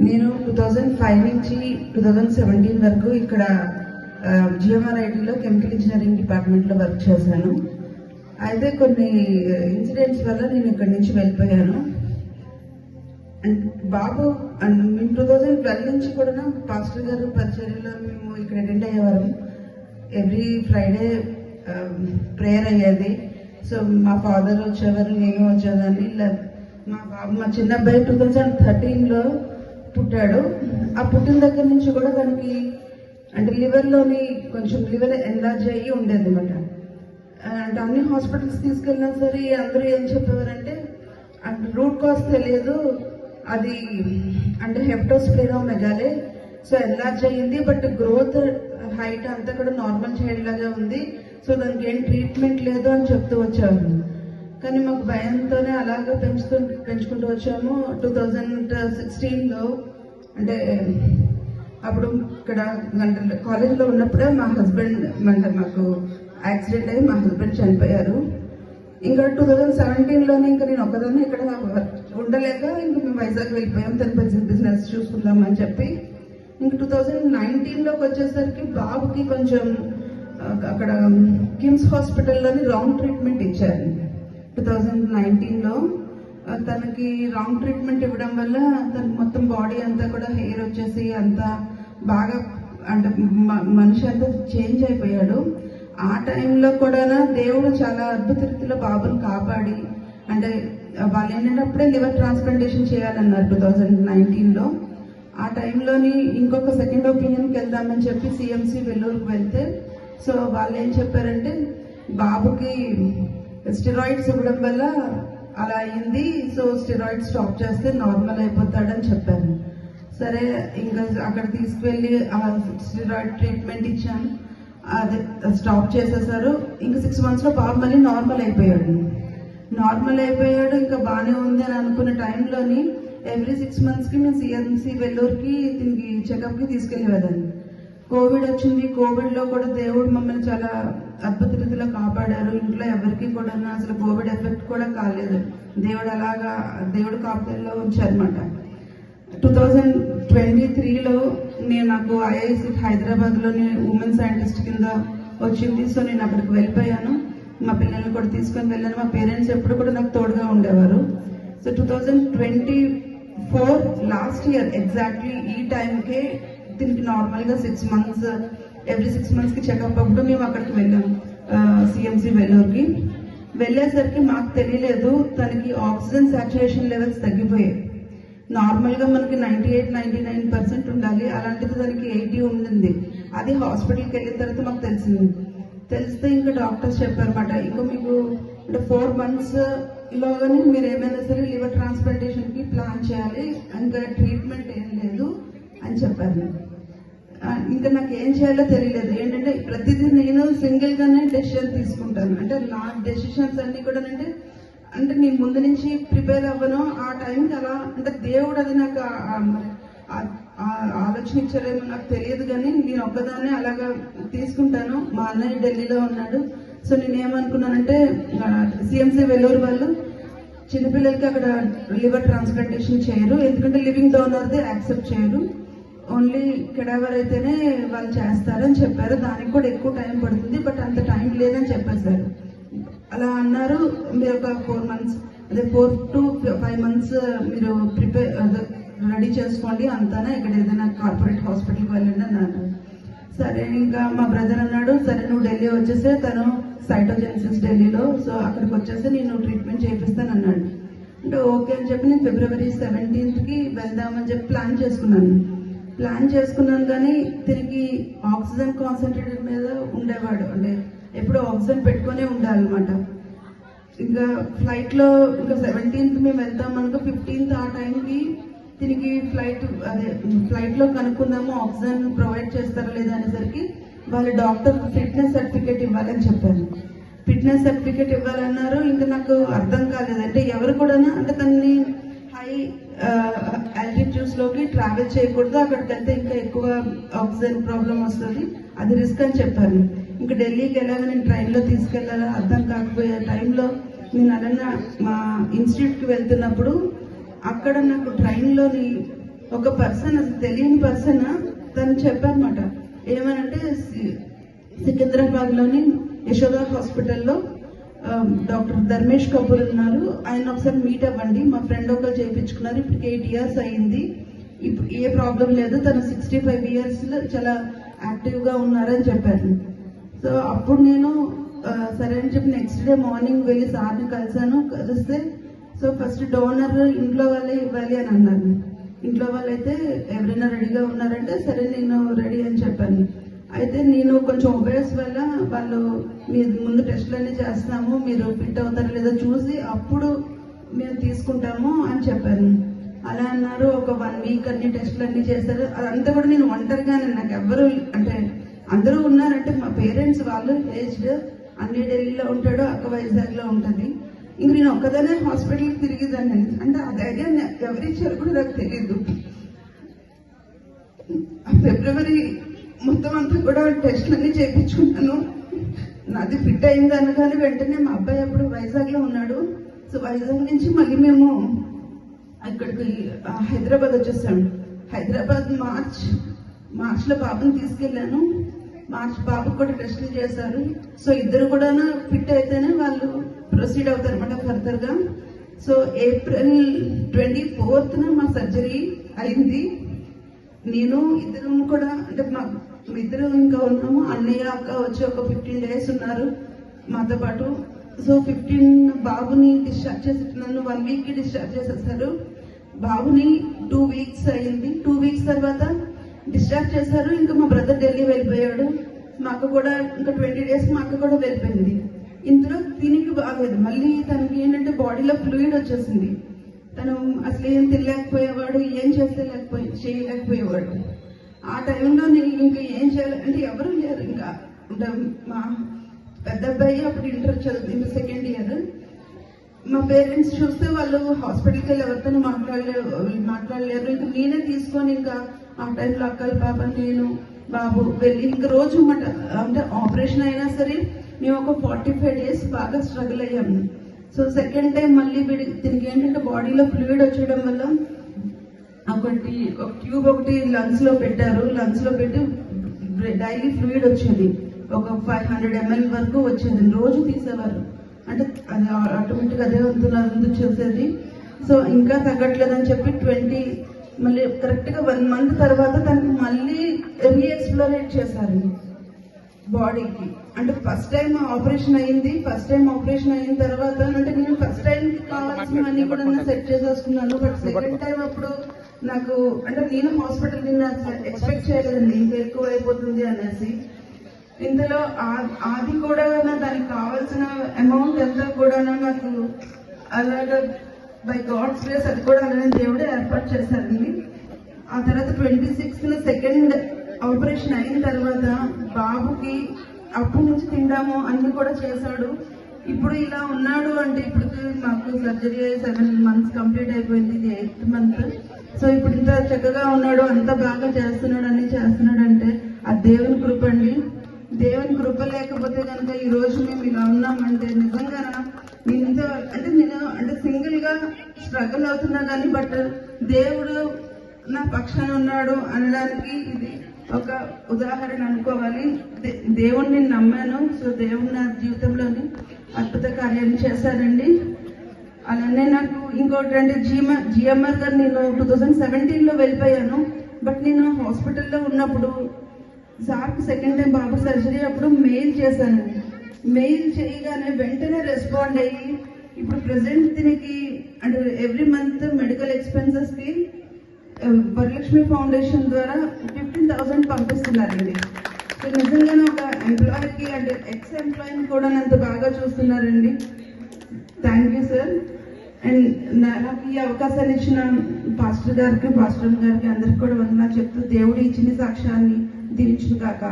నేను 2005 నుంచి 2017 వరకు ఇక్కడ జిఎంఆర్ఐటీలో కెమికల్ ఇంజనీరింగ్ డిపార్ట్మెంట్లో వర్క్ చేశాను. అయితే కొన్ని ఇన్సిడెంట్స్ వల్ల నేను ఇక్కడి నుంచి వెళ్ళిపోయాను. బాబు మేము 2012 నుంచి కూడా పాస్టర్ గారు పరిచర్యలో మేము ఇక్కడ అటెండ్ అయ్యేవారు. ఎవ్రీ ఫ్రైడే ప్రేయర్ అయ్యేది. సో మా ఫాదర్ వచ్చేవారు, నేను వచ్చేదాన్ని. మా చిన్న అబ్బాయి 2013లో పుట్టాడు. ఆ పుట్టిన దగ్గర నుంచి కూడా దానికి అంటే లివర్లోని కొంచెం లివర్ ఎన్లార్జ్ అయ్యి ఉండేది అనమాట. అంటే అన్ని హాస్పిటల్స్ తీసుకెళ్ళినా సరే అందరూ ఏం చెప్పేవారంటే రూట్ కాజ్ తెలియదు, అది అంటే హెప్టోస్ప్లెనోమెగాలే, సో ఎన్లార్జ్ అయ్యింది, బట్ గ్రోత్ హైట్ అంతా కూడా నార్మల్ చైల్డ్ లాగా ఉంది, సో దానికి ఏం ట్రీట్మెంట్ లేదు అని చెప్తూ వచ్చారు. కానీ మాకు భయంతోనే అలాగే పెంచుకుంటూ వచ్చాము. 2016లో అంటే అప్పుడు ఇక్కడ కాలేజీలో ఉన్నప్పుడే మా హస్బెండ్ అంటే మాకు యాక్సిడెంట్ అయ్యి మా హస్బెండ్ చనిపోయారు. ఇంకా 2017లోనే ఇంకా నేను ఒక్కదాన్ని ఇక్కడ ఉండలేక ఇంకా మేము వైజాగ్ వెళ్ళిపోయాం, తన బిజినెస్ చూసుకుందామని చెప్పి. ఇంకా 2019లోకి వచ్చేసరికి బాబుకి కొంచెం అక్కడ కిమ్స్ హాస్పిటల్లోని రాంగ్ ట్రీట్మెంట్ ఇచ్చారు. 2019లో తనకి రాంగ్ ట్రీట్మెంట్ ఇవ్వడం వల్ల తనకి మొత్తం బాడీ అంతా కూడా హెయిర్ వచ్చేసి అంతా బాగా అంటే మనిషి అంతా చేంజ్ అయిపోయాడు. ఆ టైంలో కూడా దేవుడు చాలా అద్భుత రీతిలో బాబుని కాపాడి అంటే వాళ్ళు ఏంటంటే అప్పుడే లివర్ ట్రాన్స్ప్లాంటేషన్ చేయాలన్నారు 2019లో. ఆ టైంలోని ఇంకొక సెకండ్ ఒపీనియన్కి వెళ్దామని చెప్పి సిఎంసి వెల్లూరుకు వెళ్తే సో వాళ్ళు ఏం చెప్పారంటే బాబుకి స్టెరాయిడ్స్ ఇవ్వడం వల్ల అలా అయింది, సో స్టెరాయిడ్స్ స్టాప్ చేస్తే నార్మల్ అయిపోతాడని చెప్పారు. సరే ఇంకా అక్కడ తీసుకువెళ్ళి ఆ స్టెరాయిడ్ ట్రీట్మెంట్ ఇచ్చాను, అది స్టాప్ చేసేసారు. ఇంకా 6 monthsలో బాబు మళ్ళీ నార్మల్ అయిపోయాడు. ఇంకా బాగానే ఉంది అని అనుకున్న టైంలోని ఎవ్రీ 6 monthsకి మేము సిఎంసి వెల్లూరుకి దీనికి చెకప్కి తీసుకెళ్ళేదాన్ని. కోవిడ్ వచ్చింది. కోవిడ్లో కూడా దేవుడు మమ్మల్ని చాలా అద్భుత రీతిలో కాపాడారు. ఇంట్లో ఎవరికి కూడా అసలు కోవిడ్ ఎఫెక్ట్ కూడా కాలేదు. దేవుడు కాపుదల్లో ఉంచారనమాట. 2023లో నాకు ఐఐసి హైదరాబాద్లోని ఉమెన్ సైంటిస్ట్ కింద వచ్చింది. సో నేను అక్కడికి వెళ్ళిపోయాను, మా పిల్లల్ని కూడా తీసుకొని వెళ్ళాను. మా పేరెంట్స్ ఎప్పుడు కూడా నాకు తోడుగా ఉండేవారు. సో 2024 లాస్ట్ ఇయర్ ఎగ్జాక్ట్లీ ఈ టైంకే దీనికి నార్మల్గా 6 months ఎవ్రీ 6 monthsకి చెకప్ అప్పుడు మేము అక్కడికి వెళ్ళాము సిఎంసి వెల్లూరుకి. వెళ్ళేసరికి మాకు తెలియలేదు తనకి ఆక్సిజన్ సాచురేషన్ లెవెల్స్ తగ్గిపోయాయి. నార్మల్గా మనకి 98-99% ఉండాలి, అలాంటిది దానికి 80 ఉండింది. అది హాస్పిటల్కి వెళ్ళిన తర్వాత మాకు తెలిస్తే ఇంకా డాక్టర్స్ చెప్పారన్నమాట, ఇంకా మీకు అంటే 4 monthsలోగానే మీరు ఏమైనా సరే లివర్ ట్రాన్స్ప్లాంటేషన్కి ప్లాన్ చేయాలి, ఇంకా ట్రీట్మెంట్ ఏం లేదు అని చెప్పారు. ఇంకా నాకు ఏం చేయాలో తెలియలేదు. ఏంటంటే ప్రతిదీ నేను సింగిల్గానే డెసిషన్ తీసుకుంటాను. అంటే నా డెసిషన్స్ అన్నీ కూడా అంటే నేను ముందు నుంచి ప్రిపేర్ అవ్వను. ఆ టైంకి అలా అంటే దేవుడు అది నాకు ఆలోచన ఇచ్చారేమో నాకు తెలియదు, కానీ నేను ఒక్కదాన్నే అలాగా తీసుకుంటాను. మా అన్నయ్య ఢిల్లీలో ఉన్నాడు. సో నేనేమనుకున్నానంటే సిఎంసి వెల్లూరు వాళ్ళు చిన్నపిల్లలకి అక్కడ లివర్ ట్రాన్స్ప్లాంటేషన్ చేయరు, ఎందుకంటే లివింగ్ డోనర్ది యాక్సెప్ట్ చేయరు, ఓన్లీ కెడావర్ అయితేనే వాళ్ళు చేస్తారని చెప్పారు. దానికి కూడా ఎక్కువ టైం పడుతుంది, బట్ అంత టైం లేదని చెప్పేశారు. అలా అన్నారు, మీరు ఒక 4 months అదే 4 to 5 months మీరు రెడీ చేసుకోండి అంతానే, ఇక్కడ ఏదైనా కార్పొరేట్ హాస్పిటల్కి వెళ్ళండి అన్నారు. సరే ఇంకా మా బ్రదర్ అన్నాడు, సరే నువ్వు ఢిల్లీ వచ్చేస్తే తను సైటోజెన్సిస్ ఢిల్లీలో, సో అక్కడికి వచ్చేస్తే నేను ట్రీట్మెంట్ చేపిస్తాను అన్నాడు. అంటే ఓకే అని చెప్పి నేను February 17th వెళ్దామని చెప్పి ప్లాన్ చేసుకున్నాను. కానీ తిరిగి ఆక్సిజన్ కాన్సన్ట్రేటర్ మీద ఉండేవాడు, అంటే ఎప్పుడు ఆక్సిజన్ పెట్టుకునే ఉండాలన్నమాట. ఇంకా ఫ్లైట్లో ఇంకా 17th మేము వెళ్తాం అనుకో, 15th ఆ టైంకి తిరిగి ఫ్లైట్లో కనుక్కుందాము ఆక్సిజన్ ప్రొవైడ్ చేస్తారా లేదా అనేసరికి వాళ్ళ డాక్టర్ ఫిట్నెస్ సర్టిఫికేట్ ఇవ్వాలని చెప్పారు. ఫిట్నెస్ సర్టిఫికేట్ ఇవ్వాలన్నారు. ఇంకా నాకు అర్థం కాలేదు, అంటే ఎవరు కూడా అంటే తనని హై ఆల్టిట్యూడ్స్లోకి ట్రావెల్ చేయకూడదు, అక్కడికి వెళ్తే ఇంకా ఎక్కువ ఆక్సిజన్ ప్రాబ్లం వస్తుంది, అది రిస్క్ అని చెప్పారు. ఇంకా ఢిల్లీకి ఎలాగ నేను ట్రైన్లో తీసుకెళ్ళాలా అర్థం కాకపోయే టైంలో నేను అలానే మా ఇన్స్టిట్యూట్కి వెళ్తున్నప్పుడు అక్కడ నాకు ట్రైన్లోని ఒక పర్సన్, అసలు తెలియని పర్సన్ తను చెప్పారన్నమాట. ఏమనంటే సికింద్రాబాద్లోని యశోద హాస్పిటల్లో డాక్టర్ ధర్మేష్ కపూర్ ఉన్నారు, ఆయన ఒకసారి మీట్ అవ్వండి, మా ఫ్రెండ్ ఒకరు చేయించుకున్నారు, ఇప్పుడు 8 years అయింది, ఇప్పుడు ఏ ప్రాబ్లం లేదు, తను 65 yearsలో చాలా యాక్టివ్గా ఉన్నారని చెప్పారు. సో అప్పుడు నేను సరే అని చెప్పి నెక్స్ట్ డే మార్నింగ్ వెళ్ళి సార్ని కలిస్తే సో ఫస్ట్ డోనర్ ఇంట్లో వాళ్ళే ఇవ్వాలి అని అన్నారు. ఇంట్లో వాళ్ళైతే ఎవరైనా రెడీగా ఉన్నారంటే సరే నేను రెడీ అని చెప్పాను. అయితే నేను కొంచెం ఒబేస్ వల్ల వాళ్ళు మీరు ముందు టెస్టులన్నీ చేస్తాము, మీరు ఫిట్ అవుతారో లేదో చూసి అప్పుడు మేము తీసుకుంటాము అని చెప్పాను. అలా అన్నారు. ఒక 1 week అన్ని టెస్టులు అన్నీ చేశారు. అదంతా కూడా నేను ఒంటరిగానే, నాకు ఎవరు అంటే అందరూ ఉన్నారంటే మా పేరెంట్స్ వాళ్ళు ఏజ్డ్, అన్ని ఢిల్లీలో ఉంటాడు, అక్క వైజాగ్లో ఉంటుంది. ఇంక నేను ఒక్కదానే హాస్పిటల్కి తిరిగిదాన్ని. అంటే ఆ ధైర్యం ఎవరిచ్చారు కూడా నాకు తెలియదు. ఫిబ్రవరి మొత్తం అంతా కూడా టెస్ట్లు అన్నీ చేయించుకున్నాను. నాది ఫిట్ అయింది అనగానే వెంటనే మా అబ్బాయి అప్పుడు వైజాగ్లో ఉన్నాడు. సో వైజాగ్ నుంచి మళ్ళీ మేము అక్కడికి హైదరాబాద్ వచ్చేసాము. హైదరాబాద్ మార్చ్లో బాబుని తీసుకెళ్ళాను. మార్చ్ బాబుకి కూడా టెస్టులు చేశారు. సో ఇద్దరు కూడా ఫిట్ అయితేనే వాళ్ళు ప్రొసీడ్ అవుతారు అన్నమాట ఫర్దర్గా. సో April 24th మా సర్జరీ అయింది. నేను ఇద్దరు కూడా అంటే ఇద్దరు ఇంకా ఉన్నాము. అన్నయ్య అక్క వచ్చి ఒక 15 days ఉన్నారు మాతో పాటు. సో 15 బాబుని డిశ్చార్జ్ చేసేస్తున్నాను. 1 week డిశ్చార్జ్ చేసేస్తారు. బాబుని 2 weeks అయింది. 2 weeks తర్వాత డిశ్చార్జ్ చేశారు. ఇంకా మా బ్రదర్ ఢిల్లీ వెళ్ళిపోయాడు. మా అక్క కూడా ఇంకా 20 days మా అక్క కూడా వెళ్ళిపోయింది. ఇందులో దీనికి బాగలేదు. మళ్ళీ తనకి ఏంటంటే బాడీలో ఫ్లూయిడ్ వచ్చేసింది. తను అసలు ఏం తినలేకపోయేవాడు, ఏం చేయలేకపోయేవాడు. ఆ టైంలో నేను ఇంకా ఏం చేయాలి అంటే ఎవరు లేరు. ఇంకా అంటే మా పెద్ద అబ్బాయి అప్పుడు ఇంటర్ చదువుతుంది, 2nd year. మా పేరెంట్స్ చూస్తే వాళ్ళు హాస్పిటల్కి వెళ్ళి ఎవరితో మాట్లాడలేరు. ఇంకా నేనే తీసుకొని ఇంకా ఆ టైంలో అక్కల పాప నేను బాబు వెళ్ళి ఇంకా రోజు అంటే ఆపరేషన్ అయినా సరే మేము ఒక 45 days బాగా స్ట్రగుల్ అయ్యాము. సో 2nd time మళ్ళీ దీనికి ఏంటంటే బాడీలో ఫ్లూయిడ్ వచ్చేయడం వల్ల ఒక ట్యూబ్ ఒకటి లంగ్స్లో పెట్టారు. లంగ్స్లో పెట్టి డైలీ ఫ్లూయిడ్ వచ్చేది. ఒక 500 ml వరకు వచ్చేది. రోజు తీసేవారు. అంటే అది ఆటోమేటిక్గా అదే వంతు చూసేది. సో ఇంకా తగ్గట్లేదని చెప్పి మళ్ళీ కరెక్ట్గా 1 month తర్వాత తనకి మళ్ళీ రీఎక్స్ప్లోరేట్ చేశారు బాడీకి. అంటే ఫస్ట్ టైం ఆపరేషన్ అయింది. ఫస్ట్ టైం ఆపరేషన్ అయిన తర్వాత అంటే నేను ఫస్ట్ టైంకి కావాల్సిన అన్ని కూడా సెట్ చేసేసుకున్నాను. బట్ 2nd time అప్పుడు నాకు అంటే నేను హాస్పిటల్ ఎక్స్పెక్ట్ చేయలేదండి ఇంకా ఎక్కువ అయిపోతుంది అనేసి. ఇందులో అది కూడా దానికి కావాల్సిన అమౌంట్ అంతా కూడా నాకు అలాగా బై గాడ్స్ గ్రేస్ అది కూడా అలానే దేవుడే ఏర్పాటు చేశారండి. ఆ తర్వాత 26th 2nd ఆపరేషన్ అయిన తర్వాత బాబుకి అప్పటి నుంచి తిండాము అన్ని కూడా చేశాడు. ఇప్పుడు ఇలా ఉన్నాడు అంటే ఇప్పుడు మాకు సర్జరీ 7 months కంప్లీట్ అయిపోయింది, ఇది 8th month. సో ఇప్పుడు ఇంత చక్కగా ఉన్నాడు, అంత బాగా చేస్తున్నాడు, అన్ని చేస్తున్నాడు అంటే ఆ దేవుని కృప అండి. దేవుని కృప లేకపోతే కనుక ఈ రోజు మేము ఇలా ఉన్నామంటే నిజంగా నేను సింగిల్ గా స్ట్రగుల్ అవుతున్నా కానీ బట్ దేవుడు నా పక్షాన ఉన్నాడు అనడానికి ఇది ఒక ఉదాహరణ అనుకోవాలి. దేవుణ్ణి నమ్మాను. సో దేవుడు నా జీవితంలోని అద్భుత కార్యాన్ని చేశారండి. అలానే నాకు ఇంకోటి అంటే జిఎంఆర్ గారు నేను 2017లో వెళ్ళిపోయాను. బట్ నేను హాస్పిటల్లో ఉన్నప్పుడు సార్కి 2nd time బాబు సర్జరీ అప్పుడు మెయిల్ చేశాను. మెయిల్ చేయగానే వెంటనే రెస్పాండ్ అయ్యి ఇప్పుడు ప్రెసెంట్ దీనికి అంటే ఎవ్రీ మంత్ మెడికల్ ఎక్స్పెన్సెస్కి వరలక్ష్మి ఫౌండేషన్ ద్వారా 15,000 పంపిస్తున్నారండి. సో నిజంగానే ఒక ఎంప్లాయీకి అంటే ఎక్స్ ఎంప్లాయీని కూడా అంత బాగా చూస్తున్నారండి. Thank you sir. అండ్ నాకు ఈ అవకాశాన్ని ఇచ్చిన పాస్టర్ గారికి అందరికి కూడా వందనాలు చెప్తూ దేవుడు ఇచ్చిన సాక్ష్యాన్ని దీవించును కాక.